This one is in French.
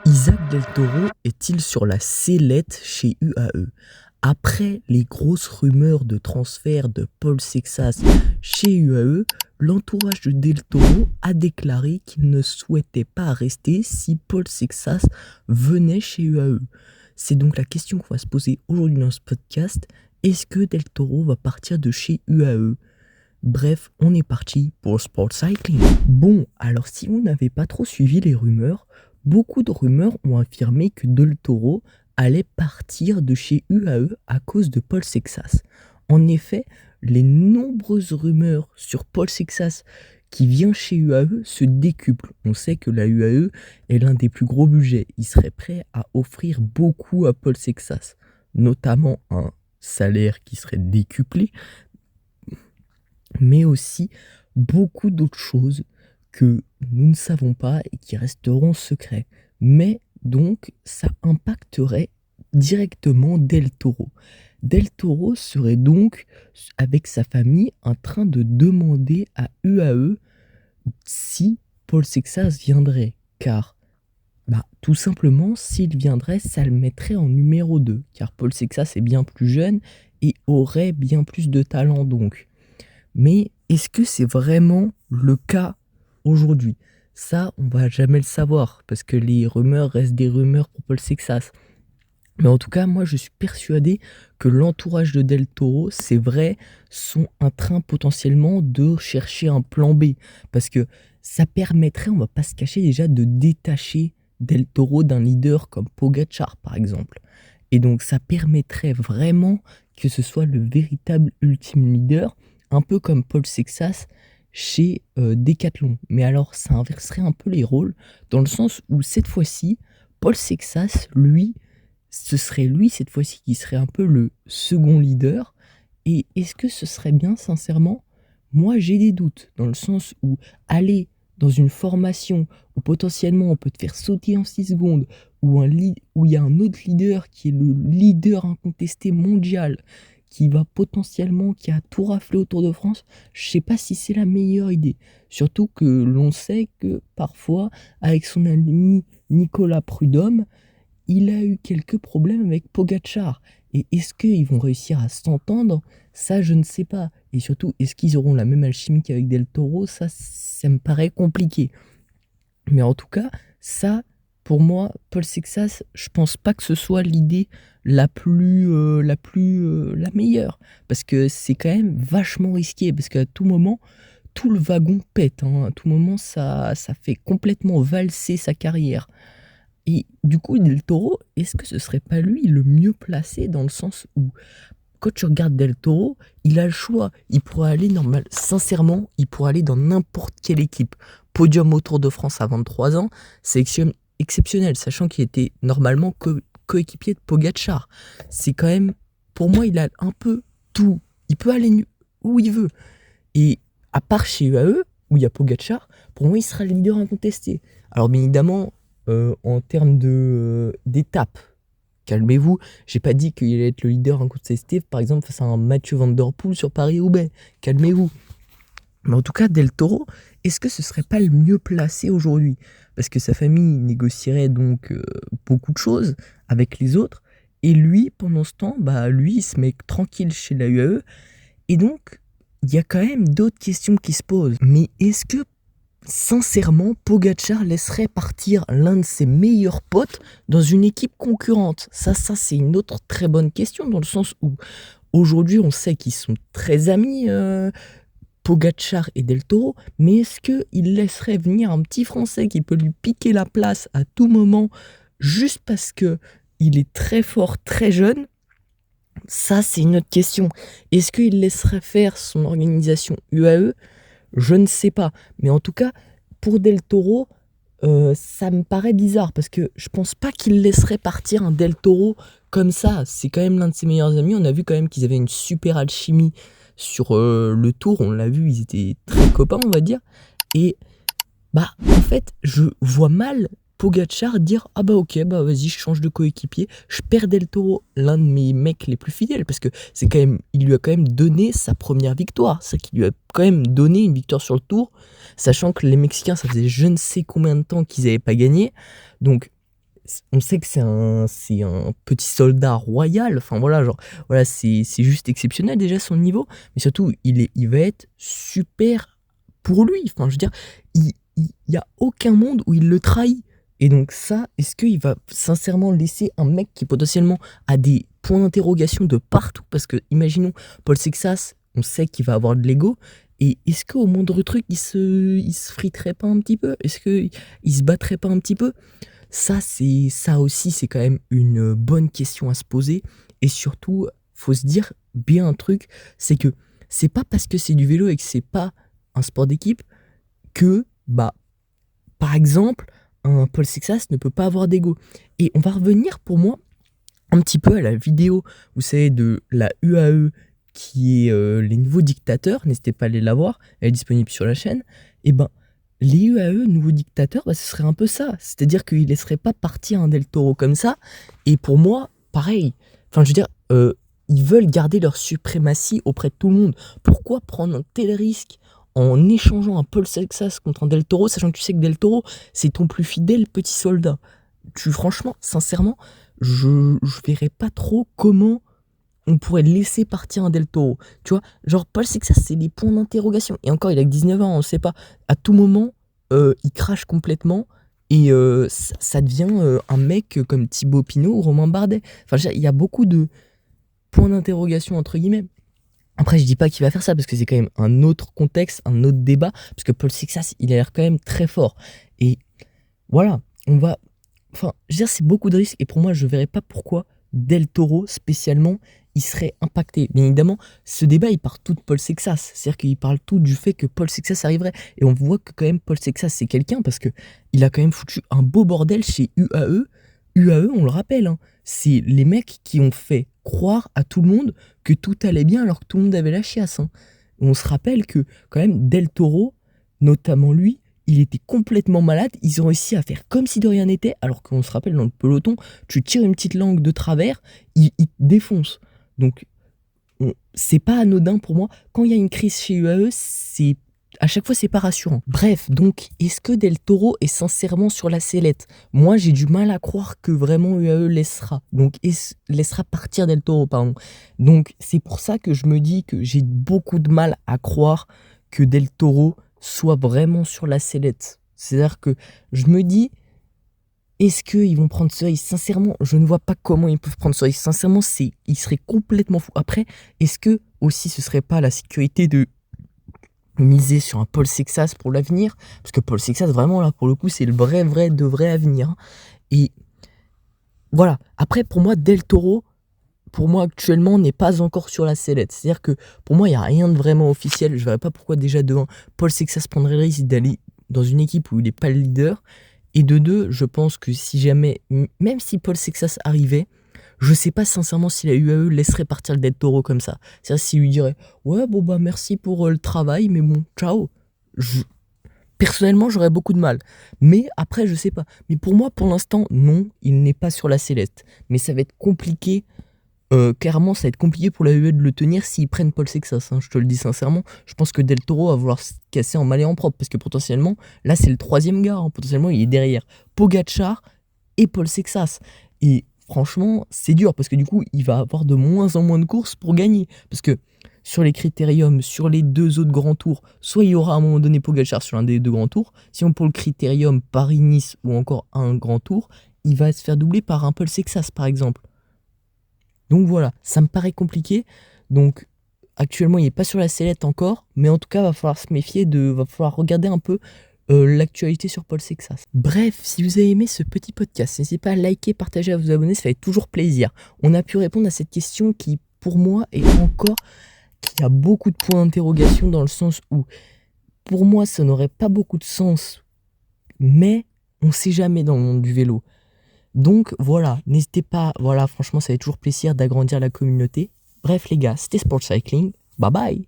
Isaac Del Toro est-il sur la sellette chez UAE? Après les grosses rumeurs de transfert de Paul Sexas chez UAE, l'entourage de Del Toro a déclaré qu'il ne souhaitait pas rester si Paul Sexas venait chez UAE. C'est donc la question qu'on va se poser aujourd'hui dans ce podcast. Est-ce que Del Toro va partir de chez UAE? Bref, on est parti pour Sport Cycling. Bon, alors si vous n'avez pas trop suivi les rumeurs, beaucoup de rumeurs ont affirmé que Del Toro allait partir de chez UAE à cause de Paul Sexas. En effet, les nombreuses rumeurs sur Paul Sexas qui vient chez UAE se décuplent. On sait que la UAE est l'un des plus gros budgets. Il serait prêt à offrir beaucoup à Paul Sexas, notamment un salaire qui serait décuplé, mais aussi beaucoup d'autres choses que nous ne savons pas et qui resteront secrets. Mais donc, ça impacterait directement Del Toro. Del Toro serait donc, avec sa famille, en train de demander à UAE si Paul Sexas viendrait. Car, tout simplement, s'il viendrait, ça le mettrait en numéro 2. Car Paul Sexas est bien plus jeune et aurait bien plus de talent donc. Mais est-ce que c'est vraiment le cas aujourd'hui? Ça, on va jamais le savoir, parce que les rumeurs restent des rumeurs pour Paul Sexas. Mais en tout cas, moi, je suis persuadé que l'entourage de Del Toro, c'est vrai, sont en train potentiellement de chercher un plan B. Parce que ça permettrait, on va pas se cacher déjà, de détacher Del Toro d'un leader comme Pogačar, par exemple. Et donc, ça permettrait vraiment que ce soit le véritable ultime leader, un peu comme Paul Sexas chez Decathlon. Mais alors, ça inverserait un peu les rôles, dans le sens où cette fois-ci, Paul Sexas, lui, ce serait lui cette fois-ci qui serait un peu le second leader. Et est-ce que ce serait bien, sincèrement? Moi, j'ai des doutes, dans le sens où aller dans une formation où potentiellement on peut te faire sauter en 6 secondes, où il y a un autre leader qui est le leader incontesté mondial, qui a tout raflé au Tour de France, je sais pas si c'est la meilleure idée. Surtout que l'on sait que parfois, avec son ami Nicolas Prudhomme, il a eu quelques problèmes avec Pogačar. Et est-ce qu'ils vont réussir à s'entendre? Ça, je ne sais pas. Et surtout, est-ce qu'ils auront la même alchimie qu'avec Del Toro? Ça me paraît compliqué. Mais en tout cas, ça, pour moi, Paul Sexas, je pense pas que ce soit l'idée la meilleure. Parce que c'est quand même vachement risqué. Parce qu'à tout moment, tout le wagon pète. À tout moment, ça fait complètement valser sa carrière. Et du coup, Del Toro, est-ce que ce serait pas lui le mieux placé, dans le sens où, quand tu regardes Del Toro, il a le choix. Il pourrait aller sincèrement, il pourrait aller dans n'importe quelle équipe. Podium au Tour de France à 23 ans, c'est exceptionnel, sachant qu'il était normalement coéquipier de Pogačar. C'est quand même, pour moi, il a un peu tout. Il peut aller où il veut. Et à part chez UAE, où il y a Pogačar, pour moi, il sera le leader incontesté. Alors, bien évidemment, en termes d'étapes, calmez-vous, j'ai pas dit qu'il allait être le leader incontesté, par exemple, face à un Mathieu Van Der Poel sur Paris-Roubaix. Calmez-vous. Mais en tout cas, Del Toro, est-ce que ce serait pas le mieux placé aujourd'hui? Parce que sa famille négocierait donc beaucoup de choses avec les autres, et lui, pendant ce temps, lui, il se met tranquille chez la UAE, et donc, il y a quand même d'autres questions qui se posent. Mais est-ce que, sincèrement, Pogačar laisserait partir l'un de ses meilleurs potes dans une équipe concurrente? Ça, c'est une autre très bonne question, dans le sens où, aujourd'hui, on sait qu'ils sont très amis, Pogačar et Del Toro, mais est-ce qu'il laisserait venir un petit Français qui peut lui piquer la place à tout moment, juste parce que il est très fort, très jeune? Ça, c'est une autre question. Est-ce qu'il laisserait faire son organisation UAE? Je ne sais pas. Mais en tout cas, pour Del Toro, ça me paraît bizarre, parce que je pense pas qu'il laisserait partir un Del Toro comme ça. C'est quand même l'un de ses meilleurs amis. On a vu quand même qu'ils avaient une super alchimie sur le Tour. On l'a vu, ils étaient très copains, on va dire. Et en fait, je vois mal Pogačar dire ok, vas-y, je change de coéquipier, je perds Del Toro, l'un de mes mecs les plus fidèles, parce que c'est quand même, il lui a quand même donné sa première victoire, c'est qu'il lui a quand même donné une victoire sur le Tour, sachant que les Mexicains, ça faisait je ne sais combien de temps qu'ils n'avaient pas gagné. Donc on sait que c'est un petit soldat royal. Enfin voilà, genre, voilà, c'est juste exceptionnel déjà son niveau. Mais surtout, il va être super pour lui. Enfin, je veux dire, il y a aucun monde où il le trahit. Et donc ça, est-ce qu'il va sincèrement laisser un mec qui potentiellement a des points d'interrogation de partout? Parce que imaginons Paul Sexas, on sait qu'il va avoir de l'ego. Et est-ce qu'au moindre truc, il se friterait pas un petit peu? Est-ce qu'il se battrait pas un petit peu? Ça aussi, c'est quand même une bonne question à se poser. Et surtout, faut se dire bien un truc, c'est que c'est pas parce que c'est du vélo et que c'est pas un sport d'équipe que, bah, par exemple, un Paul Sexas ne peut pas avoir d'ego. Et on va revenir pour moi un petit peu à la vidéo, vous savez, de la UAE qui est les nouveaux dictateurs. N'hésitez pas à aller la voir, elle est disponible sur la chaîne. Et ben, les UAE, nouveaux dictateurs, bah, ce serait un peu ça. C'est-à-dire qu'ils ne laisseraient pas partir un Del Toro comme ça. Et pour moi, pareil. Enfin, je veux dire, ils veulent garder leur suprématie auprès de tout le monde. Pourquoi prendre un tel risque en échangeant un Paul Sexas contre un Del Toro, sachant que tu sais que Del Toro, c'est ton plus fidèle petit soldat? Franchement, sincèrement, je verrais pas trop comment on pourrait laisser partir un Del Toro. Tu vois, genre Paul Sexas, c'est des points d'interrogation. Et encore, il a que 19 ans, on ne sait pas. À tout moment, il crache complètement et ça devient un mec comme Thibaut Pinot ou Romain Bardet. Enfin, il y a beaucoup de points d'interrogation entre guillemets. Après, je dis pas qu'il va faire ça parce que c'est quand même un autre contexte, un autre débat. Parce que Paul Sexas, il a l'air quand même très fort. Et voilà, on va. Enfin, je veux dire, c'est beaucoup de risques. Et pour moi, je verrais pas pourquoi Del Toro, spécialement, il serait impacté. Bien évidemment, ce débat, il part tout de Paul Sexas. C'est-à-dire qu'il parle tout du fait que Paul Sexas arriverait. Et on voit que quand même Paul Sexas, c'est quelqu'un parce que il a quand même foutu un beau bordel chez UAE. UAE, on le rappelle, hein, c'est les mecs qui ont fait croire à tout le monde que tout allait bien alors que tout le monde avait la chiasse. Hein. On se rappelle que quand même Del Toro, notamment lui, il était complètement malade. Ils ont réussi à faire comme si de rien n'était, alors qu'on se rappelle dans le peloton, tu tires une petite langue de travers, il te défonce. Donc, c'est pas anodin pour moi. Quand il y a une crise chez UAE, à chaque fois, c'est pas rassurant. Bref, donc, est-ce que Del Toro est sincèrement sur la sellette? Moi, j'ai du mal à croire que vraiment UAE laissera. Donc, laissera partir Del Toro, pardon. Donc, c'est pour ça que je me dis que j'ai beaucoup de mal à croire que Del Toro soit vraiment sur la sellette. C'est-à-dire que je me dis, est-ce qu'ils vont prendre ce risque? Sincèrement, je ne vois pas comment ils peuvent prendre ce risque. Sincèrement, ils seraient complètement fous. Après, est-ce que aussi ce serait pas la sécurité de miser sur un Paul Sexas pour l'avenir? Parce que Paul Sexas, vraiment, là, pour le coup, c'est le vrai avenir. Hein. Et voilà. Après, pour moi, Del Toro, pour moi, actuellement, n'est pas encore sur la sellette. C'est-à-dire que, pour moi, il n'y a rien de vraiment officiel. Je ne verrais pas pourquoi, déjà, de 1, Paul Sexas prendrait le risque d'aller dans une équipe où il n'est pas le leader. Et de 2, je pense que si jamais, même si Paul Sexas arrivait, je sais pas sincèrement si la UAE laisserait partir le Del Toro comme ça. C'est-à-dire s'il lui dirait ouais, bon bah merci pour le travail, mais bon, ciao. Personnellement, j'aurais beaucoup de mal. Mais après, je sais pas. Mais pour moi, pour l'instant, non, il n'est pas sur la sellette. Mais ça va être compliqué. Clairement, ça va être compliqué pour la UE de le tenir s'ils prennent Paul Sexas. Hein, je te le dis sincèrement. Je pense que Del Toro va vouloir se casser en mal et en propre. Parce que potentiellement, là, c'est le 3e gars. Hein, potentiellement, il est derrière Pogacar et Paul Sexas. Et franchement, c'est dur. Parce que du coup, il va avoir de moins en moins de courses pour gagner. Parce que sur les critériums, sur les 2 autres grands tours, soit il y aura à un moment donné Pogacar sur l'un des 2 grands tours. Sinon, pour le critérium Paris-Nice ou encore un grand tour, il va se faire doubler par un Paul Sexas, par exemple. Donc voilà, ça me paraît compliqué. Donc actuellement, il n'est pas sur la sellette encore, mais en tout cas, va falloir se méfier va falloir regarder un peu l'actualité sur Paul Sexas. Bref, si vous avez aimé ce petit podcast, n'hésitez pas à liker, partager, à vous abonner, ça fait toujours plaisir. On a pu répondre à cette question qui, pour moi, qui a beaucoup de points d'interrogation dans le sens où, pour moi, ça n'aurait pas beaucoup de sens, mais on ne sait jamais dans le monde du vélo. Donc voilà, n'hésitez pas, voilà, franchement, ça fait toujours plaisir d'agrandir la communauté. Bref les gars, c'était Sport Cycling, bye bye.